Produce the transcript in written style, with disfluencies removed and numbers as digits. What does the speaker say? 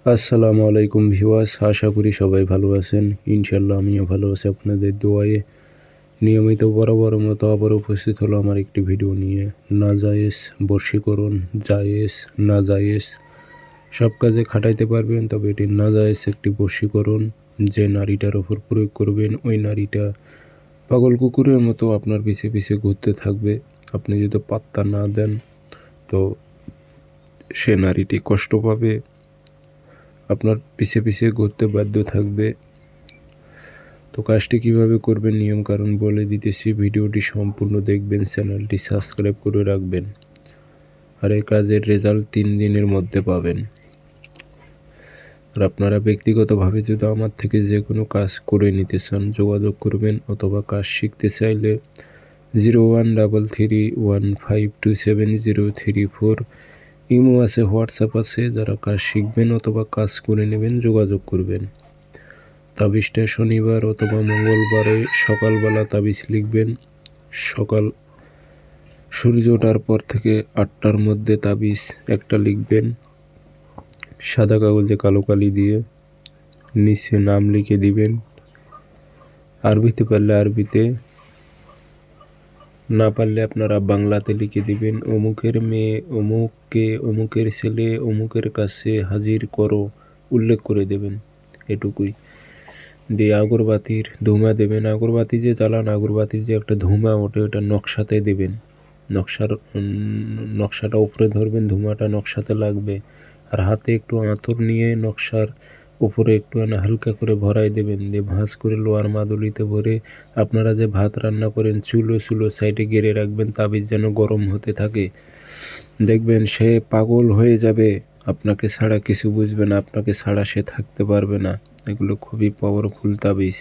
আসসালামু আলাইকুম ভিউয়ার্স, আশা করি সবাই ভালো আছেন। ইনশাল্লাহ আমিও ভালো আছি আপনাদের দোয়ায়ে। নিয়মিত বরাবর মতো আবার উপস্থিত হলো আমার একটি ভিডিও নিয়ে। নাজায়েজ বশীকরণ, জায়েজ নাজায়েজ সব কাজে খাটাইতে পারবেন, তবে এটি নাজায়েজ একটি বশীকরণ। যে নারীটার ওপর প্রয়োগ করবেন ওই নারীটা পাগল কুকুরের মতো আপনার পিছে পিছে ঘুরতে থাকবে। আপনি যদি পাত্তা না দেন তো সে নারীটি কষ্ট পাবে, আপনার পিছে পিছে ঘুরতে বাধ্য থাকবে। তো কাজটি কিভাবে করবেন নিয়মকানুন বলে দিতেছি, ভিডিওটি সম্পূর্ণ দেখবেন, চ্যানেলটি সাবস্ক্রাইব করে রাখবেন। আর এই কাজের রেজাল্ট 3 দিনের মধ্যে পাবেন। আর আপনারা ব্যক্তিগতভাবে যদি আমার থেকে যে কোনো কাজ করে নিতে চান যোগাযোগ করবেন, অথবা কাজ শিখতে চাইলে 013315270334 ইমো আছে, হোয়াটসঅ্যাপ আছে। যারা কাজ শিখবেন অথবা কাজ করে নেবেন যোগাযোগ করবেন। তাবিজটা শনিবার অথবা মঙ্গলবারে সকালবেলা তাবিজ লিখবেন। সকাল সূর্য ওঠার পর থেকে 8টার মধ্যে তাবিজ একটা লিখবেন, সাদা কাগজে কালো কালি দিয়ে নিচে নাম লিখে দিবেন। আরবিতে পারলে আরবিতে, না পারলে আপনারা বাংলাতে লিখে দিবেন। অমুকের মেয়ে অমুককে, অমুকের ছেলে অমুকের কাছে হাজির করো, উল্লেখ করে দেবেন। এটুকুই দিয়ে আগরবাতির ধুমা দেবেন। আগরবাতি যে জ্বালান, আগরবাতির যে একটা ধুমা ওঠে ওটা নকশাতে দেবেন। নকশাটা উপরে ধরবেন, ধুমাটা নকশাতে লাগবে। আর হাতে একটু আঁতর নিয়ে নকশার উপরে একটু হালকা করে ভরাই দেবেন। দিয়ে ভাঁজ করে লোহার মাদুলিতে ভরে আপনারা যে ভাত রান্না করেন চুলো সাইডে গেড়ে রাখবেন, তাবিজ যেন গরম হতে থাকে। দেখবেন সে পাগল হয়ে যাবে, আপনাকে ছাড়া কিছু বুঝবে না, আপনাকে ছাড়া সে থাকতে পারবে না। এগুলো খুবই পাওয়ারফুল তাবিজ।